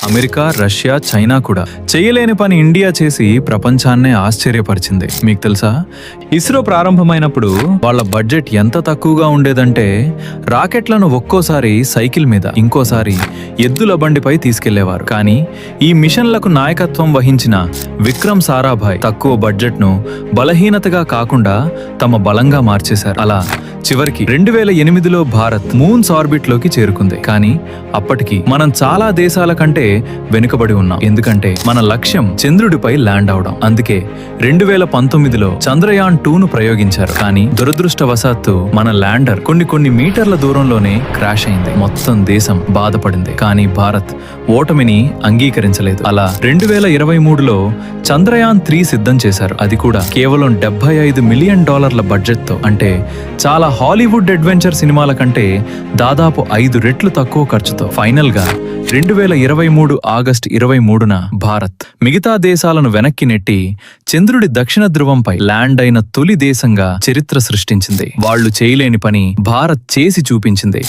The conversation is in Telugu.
అమెరికా, రష్యా, చైనా కూడా చేయలేని పని ఇండియా చేసి ప్రపంచాన్నే ఆశ్చర్యపరిచింది. మీకు తెలుసా, ఇస్రో ప్రారంభమైనప్పుడు వాళ్ళ బడ్జెట్ ఎంత తక్కువగా ఉండేదంటే రాకెట్లను ఒక్కోసారి సైకిల్ మీద, ఇంకోసారి ఎద్దుల బండిపై తీసుకెళ్లేవారు. కానీ ఈ మిషన్లకు నాయకత్వం వహించిన విక్రమ్ సారాభాయ్ తక్కువ బడ్జెట్ ను బలహీనతగా కాకుండా తమ బలంగా మార్చేశారు. అలా చివరికి 2008లో భారత్ మూన్స్ ఆర్బిట్ లోకి చేరుకుంది. కానీ అప్పటికి మనం చాలా దేశాల కంటే వెనుకబడి ఉన్నాం. ఎందుకంటే మన లక్ష్యం చంద్రుడిపై ల్యాండ్ అవడం. అందుకే 2019లో చంద్రయాన్ 2ను ప్రయోగించారు. కానీ దురదృష్టవశాత్తు మన ల్యాండర్ కొన్ని మీటర్ల దూరంలోనే క్రాష్ అయింది. మొత్తం దేశం బాధపడింది. కానీ భారత్ ఓటమిని అంగీకరించలేదు. అలా 2023లో చంద్రయాన్ 3 సిద్ధం చేశారు. అది కూడా కేవలం $75 మిలియన్ బడ్జెట్ తో. అంటే చాలా హాలీవుడ్ అడ్వెంచర్ సినిమాల కంటే దాదాపు 5 రెట్లు తక్కువ ఖర్చుతో. ఫైనల్ గా 2023 ఆగస్టు 23న భారత్ మిగతా దేశాలను వెనక్కి నెట్టి చంద్రుడి దక్షిణ ధ్రువంపై ల్యాండ్ అయిన తొలి దేశంగా చరిత్ర సృష్టించింది. వాళ్లు చేయలేని పని భారత్ చేసి చూపించింది.